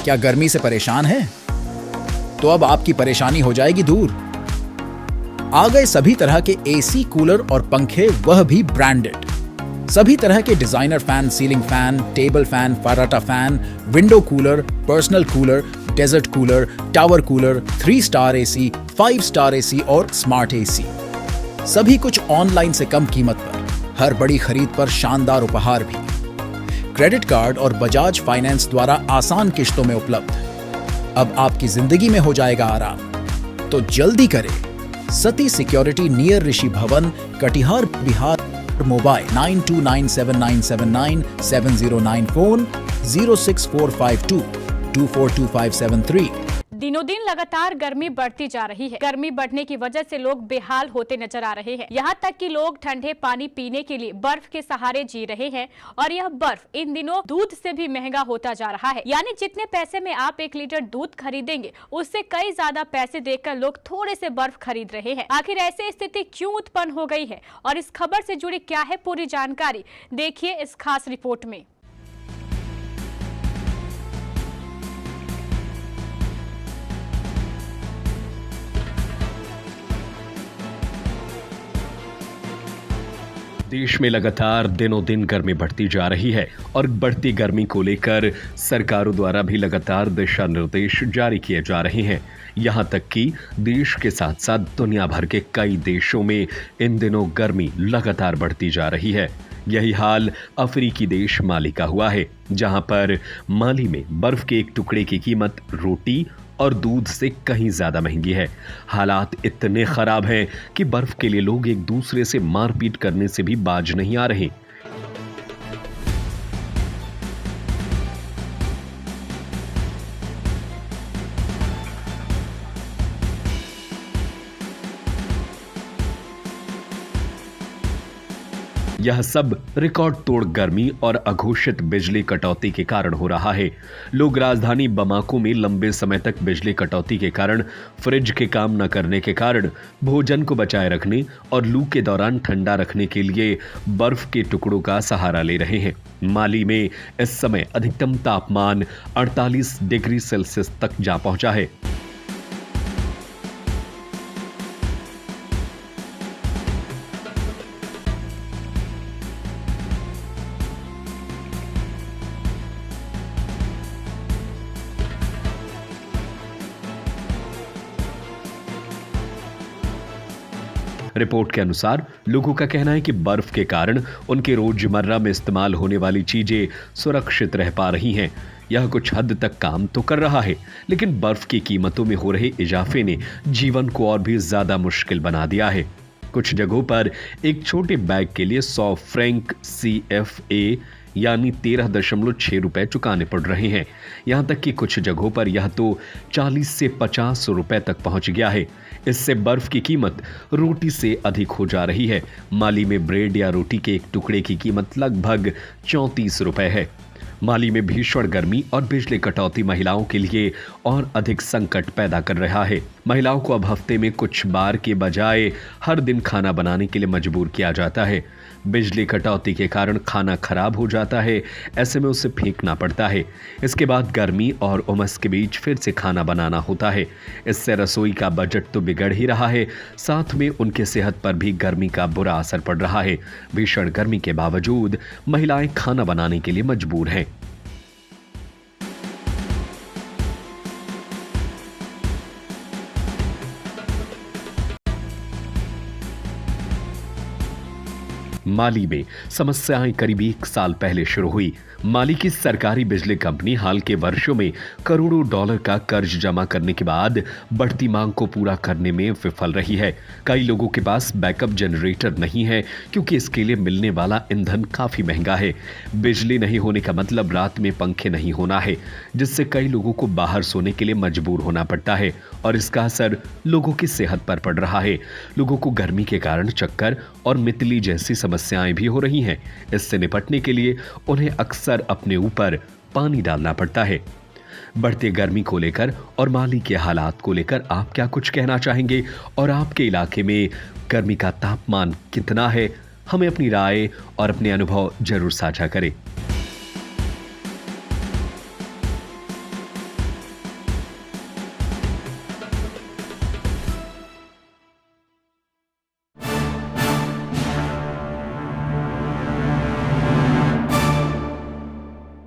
क्या गर्मी से परेशान हैं? तो अब आपकी परेशानी हो जाएगी दूर। आ गए सभी तरह के एसी, कूलर और पंखे, वह भी ब्रांडेड। सभी तरह के designer fan, ceiling fan, table fan, फराटा fan, window cooler, personal cooler, desert cooler, tower cooler, 3 star AC, 5 star AC और स्मार्ट एसी। सभी कुछ ऑनलाइन से कम कीमत पर, हर बड़ी खरीद पर शानदार उपहार भी। क्रेडिट कार्ड और बजाज फाइनेंस द्वारा आसान किश्तों में उपलब्ध। अब आपकी जिंदगी में हो जाएगा आराम। तो जल्दी करें। सती सिक्योरिटी, नियर ऋषि भवन, कटिहार, बिहार। Mobile 9297979709, phone 06452242573। दिनों दिन लगातार गर्मी बढ़ती जा रही है। गर्मी बढ़ने की वजह से लोग बेहाल होते नजर आ रहे हैं। यहाँ तक कि लोग ठंडे पानी पीने के लिए बर्फ के सहारे जी रहे हैं और यह बर्फ इन दिनों दूध से भी महंगा होता जा रहा है। यानी जितने पैसे में आप 1 लीटर दूध खरीदेंगे, उससे कई ज्यादा पैसे देकर लोग थोड़े से बर्फ खरीद रहे हैं। आखिर ऐसी स्थिति क्यों उत्पन्न हो गई है और इस खबर से जुड़ी क्या है पूरी जानकारी, देखिए इस खास रिपोर्ट में। देश में लगातार दिनों दिन गर्मी बढ़ती जा रही है और बढ़ती गर्मी को लेकर सरकारों द्वारा भी लगातार दिशा निर्देश जारी किए जा रहे हैं। यहां तक कि देश के साथ साथ दुनिया भर के कई देशों में इन दिनों गर्मी लगातार बढ़ती जा रही है। यही हाल अफ्रीकी देश माली का हुआ है, जहां पर माली में बर्फ के एक टुकड़े की कीमत रोटी और दूध से कहीं ज्यादा महंगी है। हालात इतने खराब हैं कि बर्फ के लिए लोग एक दूसरे से मारपीट करने से भी बाज नहीं आ रहे। यह सब रिकॉर्ड तोड़ गर्मी और अघोषित बिजली कटौती के कारण हो रहा है। लोग राजधानी बमाको में लंबे समय तक बिजली कटौती के कारण, फ्रिज के काम न करने के कारण, भोजन को बचाए रखने और लू के दौरान ठंडा रखने के लिए बर्फ के टुकड़ों का सहारा ले रहे हैं। माली में इस समय अधिकतम तापमान 48 डिग्री सेल्सियस तक जा पहुंचा है। रिपोर्ट के अनुसार लोगों का कहना है कि बर्फ के कारण उनके रोजमर्रा में इस्तेमाल होने वाली चीजें सुरक्षित रह पा रही हैं। यह कुछ हद तक काम तो कर रहा है, लेकिन बर्फ की कीमतों में हो रहे इजाफे ने जीवन को और भी ज्यादा मुश्किल बना दिया है। कुछ जगहों पर एक छोटे बैग के लिए 100 फ्रैंक CFA यानी 13.6 रुपए चुकाने पड़ रहे हैं। यहां तक कि कुछ जगहों पर यह तो 40 से 50 रुपए तक पहुंच गया है। इससे बर्फ की कीमत रोटी से अधिक हो जा रही है। माली में ब्रेड या रोटी के एक टुकड़े की कीमत लगभग 34 रुपए है। माली में भीषण गर्मी और बिजली कटौती महिलाओं के लिए और अधिक संकट पैदा कर रहा है। महिलाओं को अब हफ्ते में कुछ बार के बजाय हर दिन खाना बनाने के लिए मजबूर किया जाता है। बिजली कटौती के कारण खाना खराब हो जाता है, ऐसे में उसे फेंकना पड़ता है। इसके बाद गर्मी और उमस के बीच फिर से खाना बनाना होता है। इससे रसोई का बजट तो बिगड़ ही रहा है, साथ में उनके सेहत पर भी गर्मी का बुरा असर पड़ रहा है। भीषण गर्मी के बावजूद महिलाएं खाना बनाने के लिए मजबूर हैं। माली में समस्याएं करीब 1 साल पहले शुरू हुई। माली की सरकारी बिजली कंपनी हाल के वर्षों में करोड़ों डॉलर का कर्ज जमा करने के बाद बढ़ती मांग को पूरा करने में विफल रही है। कई लोगों के पास बैकअप जनरेटर नहीं है क्योंकि इसके लिए मिलने वाला ईंधन काफी महंगा है। बिजली नहीं होने का मतलब रात में पंखे नहीं होना है, जिससे कई लोगों को बाहर सोने के लिए मजबूर होना पड़ता है और इसका असर लोगों की सेहत पर पड़ रहा है। लोगों को गर्मी के कारण चक्कर और मितली जैसी समस्याएं भी हो रही हैं। इससे निपटने के लिए उन्हें अक्सर अपने ऊपर पानी डालना पड़ता है। बढ़ती गर्मी को लेकर और माली के हालात को लेकर आप क्या कुछ कहना चाहेंगे और आपके इलाके में गर्मी का तापमान कितना है? हमें अपनी राय और अपने अनुभव जरूर साझा करें।